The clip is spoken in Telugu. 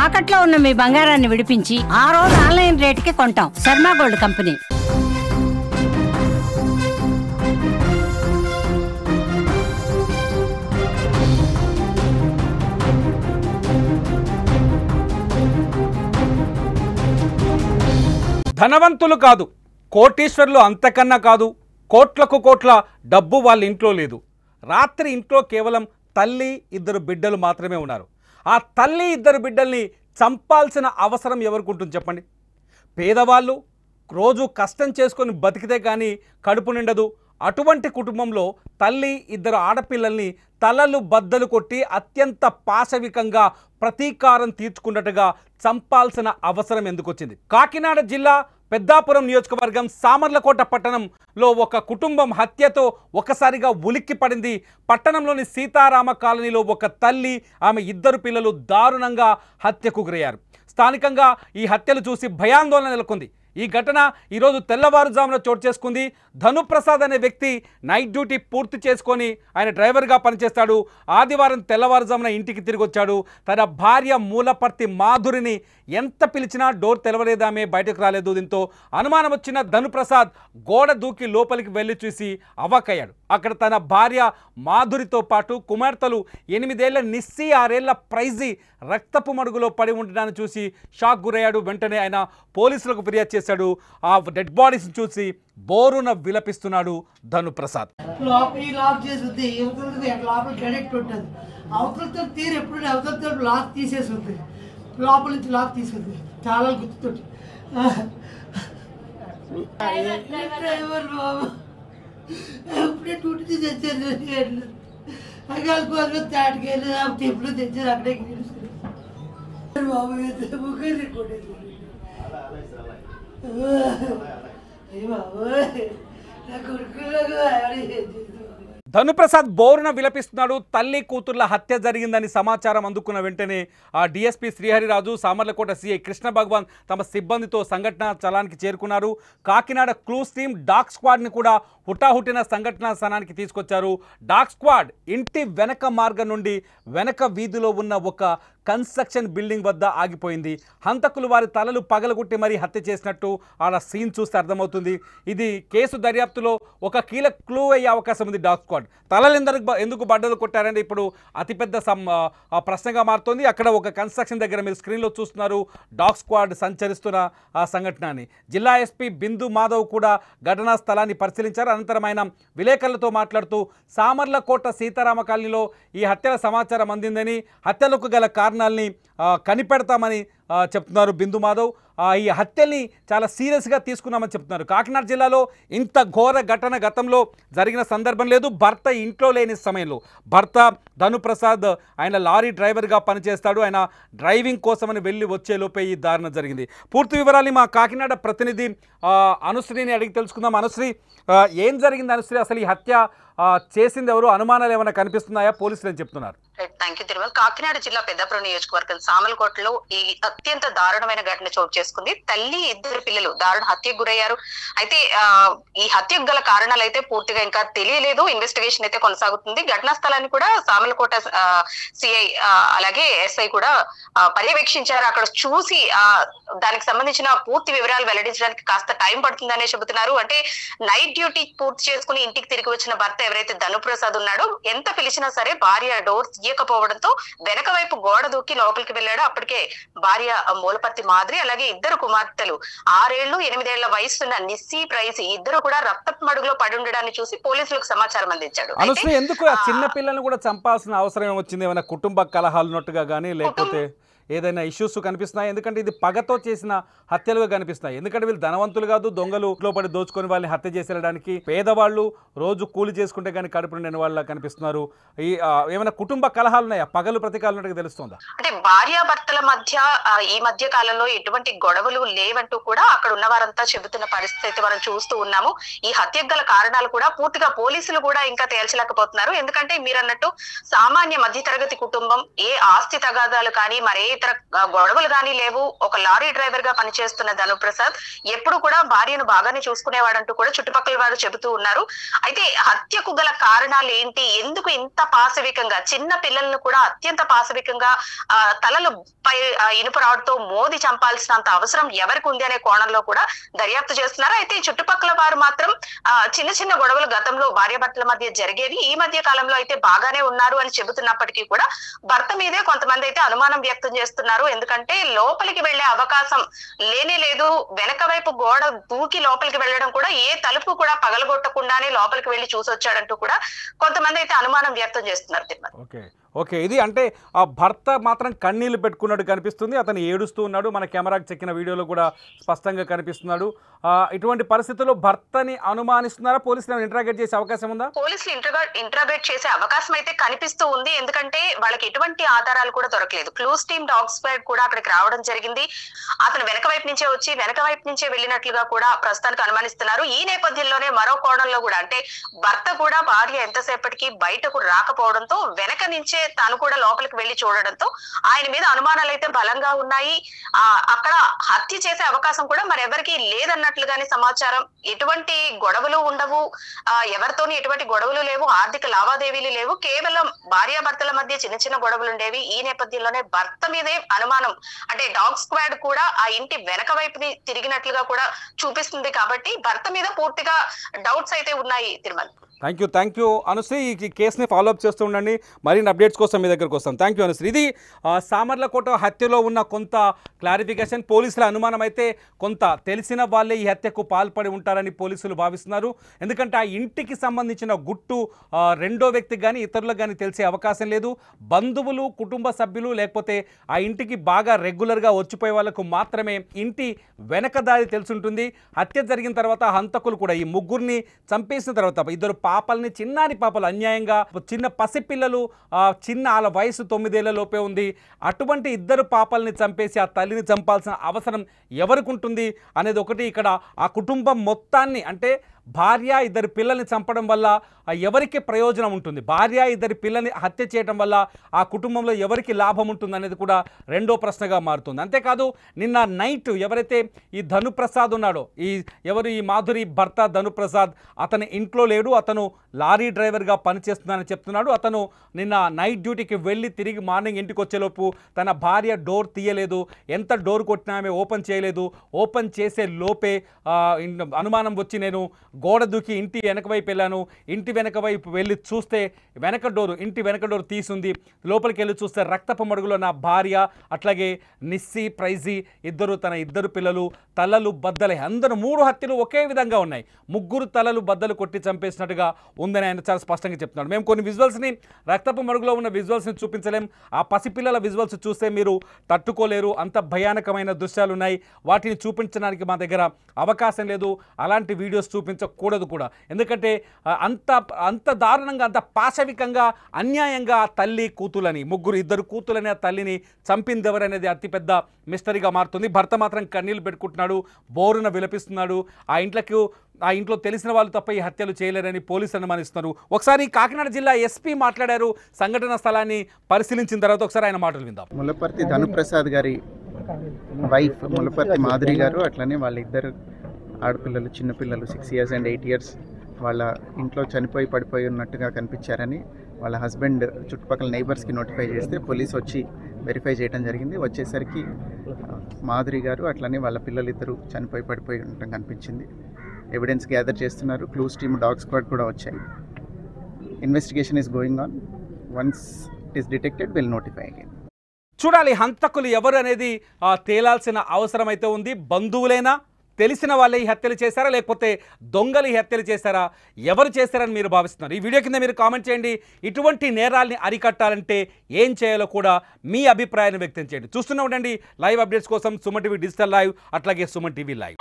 తాకట్లో ఉన్న మీ బంగారాన్ని విడిపించి ఆ రోజు ఆన్లైన్ రేటుకి కొంటాం. Sharma gold company. ధనవంతులు కాదు, కోటీశ్వర్లు అంతకన్నా కాదు, కోట్లకు కోట్ల డబ్బు వాళ్ళ ఇంట్లో లేదు. రాత్రి ఇంట్లో కేవలం తల్లి, ఇద్దరు బిడ్డలు మాత్రమే ఉన్నారు. ఆ తల్లి, ఇద్దరు బిడ్డల్ని చంపాల్సిన అవసరం ఎవరికి ఉంటుంది చెప్పండి? పేదవాళ్ళు రోజు కష్టం చేసుకొని బతికితే కానీ కడుపు నిండదు. అటువంటి కుటుంబంలో తల్లి, ఇద్దరు ఆడపిల్లల్ని తలలు బద్దలు కొట్టి అత్యంత పాశవికంగా ప్రతీకారం తీర్చుకున్నట్టుగా చంపాల్సిన అవసరం ఎందుకు వచ్చింది? కాకినాడ జిల్లా పెద్దాపురం నియోజకవర్గం సామర్లకోట పట్టణంలో ఒక కుటుంబం హత్యతో ఒకసారిగా ఉలిక్కి పడింది. పట్టణంలోని సీతారామ కాలనీలో ఒక తల్లి, ఆమె ఇద్దరు పిల్లలు దారుణంగా హత్యకు గురయ్యారు. స్థానికంగా ఈ హత్యలు చూసి భయాందోళన నెలకొంది. ఈ ఘటన ఈరోజు తెల్లవారుజామున చోటు చేసుకుంది. ధనుప్రసాద్ అనే వ్యక్తి నైట్ డ్యూటీ పూర్తి చేసుకొని ఆయన డ్రైవర్గా పనిచేస్తాడు. ఆదివారం తెల్లవారుజామున ఇంటికి తిరిగి వచ్చాడు. తన భార్య మూలపర్తి మాధురిని ఎంత పిలిచినా డోర్ తెలవలేదామే, బయటకు రాలేదు. దీంతో అనుమానం వచ్చిన ధనుప్రసాద్ గోడ దూకి లోపలికి వెళ్ళి చూసి అవాక్కయ్యాడు. అక్కడ తన భార్య మాధురితో పాటు కుమార్తెలు 8 ఏళ్ల నిస్సి, 6 ఏళ్ల ప్రైజీ రక్తపు మడుగులో పడి ఉండడాన్ని చూసి షాక్ గురయ్యాడు. వెంటనే ఆయన పోలీసులకు ఫిర్యాదు చేశాడు. ఆ డెడ్ బాడీస్ చూసి బోరున విలపిస్తున్నాడు ధనుప్రసాద్. లోపల నుంచి లాక్ తీసుకుంది చాలా గుర్తుతోటి. డ్రైవర్ బాబు ఎప్పుడే డ్యూటీ తీసి వచ్చారు. అకాల కోసం తాటికెళ్ళి టెంపులు తెచ్చారు. అక్కడే బాబు ముగ్గురు బాబు నా కొడుకు ధనుప్రసాద్ బోరున విలపిస్తున్నాడు. తల్లి కూతుర్ల హత్య జరిగిందని సమాచారం అందుకున్న వెంటనే ఆ డిఎస్పీ శ్రీహరిరాజు, సామర్లకోట సిఐ కృష్ణ భగవాన్ తమ సిబ్బందితో సంఘటనా స్థలానికి చేరుకున్నారు. కాకినాడ క్లూస్ టీమ్, డాగ్ స్క్వాడ్ని కూడా హుటాహుటిన సంఘటనా స్థానానికి తీసుకొచ్చారు. డాగ్ స్క్వాడ్ ఇంటి వెనక మార్గం నుండి వెనక వీధిలో ఉన్న ఒక కన్స్ట్రక్షన్ బిల్డింగ్ వద్ద ఆగిపోయింది. హంతకులు వారి తలలు పగలగొట్టి మరీ హత్య చేసినట్టు ఆ సీన్ చూస్తే అర్థమవుతుంది. ఇది కేసు దర్యాప్తులో ఒక కీలక క్లూ అయ్యే అవకాశం ఉంది. డాగ్ స్క్వాడ్ తలలు ఎందుకు బడ్డలు కొట్టారని ఇప్పుడు అతిపెద్ద ప్రశ్నగా మారుతోంది. అక్కడ ఒక కన్స్ట్రక్షన్ దగ్గర మీరు స్క్రీన్లో చూస్తున్నారు డాగ్ స్క్వాడ్ సంచరిస్తున్న ఆ సంఘటనని. జిల్లా ఎస్పీ బిందు మాధవ్ కూడా ఘటనా స్థలాన్ని పరిశీలించారు. అనంతరం ఆయన విలేకరులతో మాట్లాడుతూ సామర్లకోట సీతారామ కాలనీలో ఈ హత్యల సమాచారం అందిందని, హత్యలకు గల కారణాలని కనిపెడతామని చెప్తున్నారు బిందు మాధవ్. ఈ హత్యల్ని చాలా సీరియస్గా తీసుకున్నామని చెప్తున్నారు. కాకినాడ జిల్లాలో ఇంత ఘోర ఘటన గతంలో జరిగిన సందర్భం లేదు. భర్త ఇంట్లో లేని సమయంలో, భర్త ధనుప్రసాద్ ఆయన లారీ డ్రైవర్గా పనిచేస్తాడు. ఆయన డ్రైవింగ్ కోసమని వెళ్ళి వచ్చేలోపే ఈ దారుణం జరిగింది. పూర్తి వివరాలు మా కాకినాడ ప్రతినిధి అనుశ్రీని అడిగి తెలుసుకుందాం. అనుశ్రీ, ఏం జరిగింది అనుశ్రీ? అసలు ఈ హత్య చేసింది ఎవరు? అనుమానాలు ఏమైనా కనిపిస్తున్నాయా? పోలీసులు ఏం చెప్తున్నారు? Thank you Tirumala. కాకినాడ జిల్లా పెద్దాపురం నియోజకవర్గం సామర్లకోటలో ఈ అత్యంత దారుణమైన ఘటన చోటు చేసుకుంది. తల్లి, ఇద్దరు పిల్లలు దారుణ హత్యకు గురయ్యారు. అయితే ఈ హత్యకు గల కారణాలు అయితే పూర్తిగా ఇంకా తెలియలేదు. ఇన్వెస్టిగేషన్ అయితే కొనసాగుతుంది. ఘటనా స్థలాన్ని కూడా సామర్లకోట సిఐ అలాగే ఎస్ఐ కూడా పర్యవేక్షించారు. అక్కడ చూసి దానికి సంబంధించిన పూర్తి వివరాలు వెల్లడించడానికి కాస్త టైం పడుతుందనే చెబుతున్నారు. అంటే నైట్ డ్యూటీ పూర్తి చేసుకుని ఇంటికి తిరిగి వచ్చిన భర్త ఎవరైతే ధనుప్రసాద్ ఉన్నాడో ఎంత పిలిచినా సరే భార్య డోర్ తీయకపోవడంతో వెనక వైపు గోడ దూకి లోపలికి వెళ్ళాడు. అప్పటికే భార్య మూలపర్తి మాదిరి అలాగే ఇద్దరు కుమార్తెలు 6 ఏళ్లు 8 ఏళ్ల వయసున్న నిస్సి, ప్రైజీ ఇద్దరు కూడా రక్తపు మడుగులో పడి ఉండడాన్ని చూసి పోలీసులకు సమాచారం అందించాడు. ఎందుకు చిన్న పిల్లల్ని కూడా చంపాల్సిన అవసరం వచ్చింది? ఏమైనా కుటుంబ కలహాలు ఉన్నట్టుగా కానీ లేకపోతే ఏదైనా ఇష్యూస్ కనిపిస్తున్నాయి? ఎందుకంటే ఇది పగతో చేసిన హత్యలుగా కనిపిస్తున్నాయి. ఎందుకంటే వీళ్ళు ధనవంతులు కాదు, దొంగలు పడి దోచుకొని వాళ్ళని హత్య చేసేయడానికి. పేదవాళ్ళు రోజు కూలి చేసుకుంటే కానీ కడుపు నిండిన వాళ్ళ కనిపిస్తున్నారు. ఏమైనా కుటుంబ కలహాలు ఉన్నాయా? పగలు ప్రతీకాలు ఉన్నట్టుగా తెలుస్తుందా? అంటే భార్యాభర్తల మధ్య ఈ మధ్య కాలంలో ఎటువంటి గొడవలు లేవంటూ కూడా అక్కడ ఉన్న వారంతా చెబుతున్న పరిస్థితి మనం చూస్తూ ఉన్నాము. ఈ హత్యకు గల కారణాలు కూడా పూర్తిగా పోలీసులు కూడా ఇంకా తేల్చలేకపోతున్నారు. ఎందుకంటే మీరు అన్నట్టు సామాన్య మధ్యతరగతి కుటుంబం, ఏ ఆస్తి తగాదాలు కానీ మరే ఇతర గొడవలు కానీ లేవు. ఒక లారీ డ్రైవర్ గా పనిచేస్తున్న ధనుప్రసాద్ ఎప్పుడు కూడా భార్యను బాగానే చూసుకునేవాడంటూ కూడా చుట్టుపక్కల వారు చెబుతూ ఉన్నారు. అయితే హత్యకు గల కారణాలు ఏంటి, ఎందుకు ఇంత పాశవికంగా చిన్న పిల్లలను కూడా అత్యంత పాశవికంగా తలలు పై ఇనుప రాడ్తో మోది చంపాల్సినంత అవసరం ఎవరికి ఉంది అనే కోణంలో కూడా దర్యాప్తు చేస్తున్నారు. అయితే చుట్టుపక్కల వారు మాత్రం చిన్న చిన్న గొడవలు గతంలో భార్యాభర్తల మధ్య జరిగేవి, ఈ మధ్య కాలంలో అయితే బాగానే ఉన్నారు అని చెబుతున్నప్పటికీ కూడా భర్త మీదే కొంతమంది అయితే అనుమానం వ్యక్తం చేస్తున్నారు. ఎందుకంటే లోపలికి వెళ్లే అవకాశం లేనే లేదు, వెనక వైపు గోడ దూకి లోపలికి వెళ్ళడం కూడా ఏ తలుపు కూడా పగలగొట్టకుండానే లోపలికి వెళ్లి చూసొచ్చాడంటూ కూడా కొంతమంది అయితే అనుమానం వ్యక్తం చేస్తున్నారు. తిరుమల ఓకే, ఇది అంటే ఆ భర్త మాత్రం కన్నీళ్లు పెట్టుకున్నట్టు కనిపిస్తుంది, అతను ఏడుస్తూ ఉన్నాడు, మన కెమెరాకి చెక్కిన వీడియోలో కూడా స్పష్టంగా కనిపిస్తున్నాడు. ఇటువంటి పరిస్థితుల్లో భర్తని అనుమానిస్తున్నారా, పోలీసులు ఇంటరాగేట్ చేసే అవకాశం ఉందా? పోలీసులు ఇంటరాగేట్ చేసే అవకాశం అయితే కనిపిస్తూ ఉంది. ఎందుకంటే వాళ్ళకి ఎటువంటి ఆధారాలు కూడా దొరకలేదు. క్లూస్ టీమ్ డాగ్ స్క్వాడ్ కూడా అక్కడికి రావడం జరిగింది. అతను వెనక వైపు నుంచే వచ్చి వెనక వైపు నుంచే వెళ్ళినట్లుగా కూడా ప్రస్తుతానికి అనుమానిస్తున్నారు. ఈ నేపథ్యంలోనే మరో కోణంలో కూడా అంటే భర్త కూడా భార్య ఎంతసేపటికి బయటకు రాకపోవడంతో వెనక నుంచే తాను కూడా లోపలికి వెళ్లి చూడడంతో ఆయన మీద అనుమానాలు అయితే బలంగా ఉన్నాయి. అక్కడ హత్య చేసే అవకాశం కూడా మరెవరికి లేదన్నట్లుగానే సమాచారం. ఎటువంటి గొడవలు ఉండవు, ఎవరితోని ఎటువంటి గొడవలు లేవు, ఆర్థిక లావాదేవీలు లేవు, కేవలం భార్యాభర్తల మధ్య చిన్న చిన్న గొడవలు ఉండేవి. ఈ నేపథ్యంలోనే భర్త మీదే అనుమానం, అంటే డాగ్ స్క్వాడ్ కూడా ఆ ఇంటి వెనక వైపుని తిరిగినట్లుగా కూడా చూపిస్తుంది. కాబట్టి భర్త మీద పూర్తిగా డౌట్స్ అయితే ఉన్నాయి. Tirumala, thank you Anusri. ఈ కేసుని ఫాలోఅప్ చేస్తూ ఉండండి, మరిన్ని అప్డేట్స్ కోసం మీ దగ్గరకు వస్తాం. Thank you Anusri. ఇది సామర్లకోట హత్యలో ఉన్న కొంత క్లారిఫికేషన్. పోలీసుల అనుమానం అయితే కొంత తెలిసిన వాళ్ళే ఈ హత్యకు పాల్పడి ఉంటారని పోలీసులు భావిస్తున్నారు. ఎందుకంటే ఆ ఇంటికి సంబంధించిన గుట్టు రెండో వ్యక్తికి కానీ ఇతరులకు కానీ తెలిసే అవకాశం లేదు. బంధువులు, కుటుంబ సభ్యులు, లేకపోతే ఆ ఇంటికి బాగా రెగ్యులర్గా వచ్చిపోయే వాళ్ళకు మాత్రమే ఇంటి వెనక దారి తెలుసుంటుంది. హత్య జరిగిన తర్వాత హంతకులు కూడా ఈ ముగ్గురిని చంపేసిన తర్వాత ఇద్దరు పాపల్ని, చిన్నారి పాపలు అన్యాయంగా, చిన్న పసిపిల్లలు, చిన్న వాళ్ళ వయసు 9 ఏళ్ల లోపే ఉంది, అటువంటి ఇద్దరు పాపల్ని చంపేసి ఆ తల్లిని చంపాల్సిన అవసరం ఎవరికి ఉంటుంది అనేది ఒకటి. ఇక్కడ ఆ కుటుంబం మొత్తాన్ని అంటే భార్య ఇద్దరు పిల్లల్ని చంపడం వల్ల ఎవరికి ప్రయోజనం ఉంటుంది, భార్య ఇద్దరి పిల్లల్ని హత్య చేయడం వల్ల ఆ కుటుంబంలో ఎవరికి లాభం ఉంటుంది అనేది కూడా రెండో ప్రశ్నగా మారుతుంది. అంతేకాదు నిన్న నైట్ ఎవరైతే ఈ ధనుప్రసాద్ ఉన్నాడో, ఈ మాధురి భర్త ధనుప్రసాద్, అతని ఇంట్లో లేడు, అతను లారీ డ్రైవర్గా పనిచేస్తున్నానని చెప్తున్నాడు. అతను నిన్న నైట్ డ్యూటీకి వెళ్ళి తిరిగి మార్నింగ్ ఇంటికి వచ్చేలోపు తన భార్య డోర్ తీయలేదు, ఎంత డోర్ కొట్టినా ఆమె ఓపెన్ చేయలేదు. ఓపెన్ చేసే లోపే అనుమానం వచ్చి నేను గోడ దూకి ఇంటి వెనక వైపు వెళ్ళాను. ఇంటి వెనక వైపు వెళ్ళి చూస్తే ఇంటి వెనక డోర్ తీసుంది. లోపలికి వెళ్ళి చూస్తే రక్తపు మడుగులో నా భార్య, అట్లాగే నిస్సి, ప్రైజీ తన ఇద్దరు పిల్లలు తలలు బద్దలై, అందరూ 3 హత్యలు ఒకే విధంగా ఉన్నాయి. ముగ్గురు తలలు బద్దలు కొట్టి చంపేసినట్టుగా ఉందని ఆయన చాలా స్పష్టంగా చెప్తున్నాడు. మేము కొన్ని విజువల్స్ని, రక్తపు మడుగులో ఉన్న విజువల్స్ని చూపించలేం. ఆ పసిపిల్లల విజువల్స్ చూస్తే మీరు తట్టుకోలేరు, అంత భయానకమైన దృశ్యాలు ఉన్నాయి. వాటిని చూపించడానికి మా దగ్గర అవకాశం లేదు, అలాంటి వీడియోస్ చూపించకూడదు కూడా. ఎందుకంటే అంత దారుణంగా, అంత పాశవికంగా, అన్యాయంగా తల్లి కూతులని, ఇద్దరు కూతులని ఆ తల్లిని చంపింది ఎవరనేది అతిపెద్ద మిస్టరీగా మారుతుంది. భర్త మాత్రం కన్నీళ్లు పెట్టుకుంటున్నాడు, బోరున విలపిస్తున్నాడు. ఆ ఇంట్లో తెలిసిన వాళ్ళు తప్ప ఈ హత్యలు చేయలేరని పోలీసులు అనుమానిస్తున్నారు. ఒకసారి కాకినాడ జిల్లా ఎస్పీ మాట్లాడారు సంఘటన స్థలాన్ని పరిశీలించిన తర్వాత. ఒకసారి ఆయన మాటలు విందాం. ముల్లపర్తి ధనుప్రసాద్ గారి వైఫ్ ముల్లపర్తి మాధురి గారు, అట్లనే వాళ్ళ ఇద్దరు ఆడపిల్లలు, చిన్నపిల్లలు 6 years and 8 years వాళ్ళ ఇంట్లో చనిపోయి పడిపోయి ఉన్నట్టుగా కనిపించారని వాళ్ళ హస్బెండ్ చుట్టుపక్కల నైబర్స్కి నోటిఫై చేస్తే పోలీస్ వచ్చి వెరిఫై చేయడం జరిగింది. వచ్చేసరికి మాధురి గారు అట్లనే వాళ్ళ పిల్లలిద్దరూ చనిపోయి పడిపోయి ఉండటం కనిపించింది. ఎవిడెన్స్ గ్యాదర్ చేస్తున్నారు. క్లూస్ టీమ్, డాగ్ స్క్వాడ్ కూడా వచ్చాయి. Investigation is going on. Once it is detected will notify again. చూడాలి హంతకులు ఎవరు అనేది తేలాల్సిన అవసరం అయితే ఉంది. బంధువులైనా, తెలిసిన వాళ్ళే ఈ హత్యలు చేశారా, లేకపోతే దొంగలు ఈ హత్యలు చేశారా, ఎవరు చేశారని మీరు భావిస్తున్నారు? ఈ వీడియో కింద మీరు కామెంట్ చేయండి. ఇటువంటి నేరాల్ని అరికట్టాలంటే ఏం చేయాలో కూడా మీ అభిప్రాయాన్ని వ్యక్తం చేయండి. చూస్తూనే ఉండండి లైవ్ అప్డేట్స్ కోసం సుమన్ టీవీ డిజిటల్ లైవ్, అట్లాగే సుమన్ టీవీ లైవ్.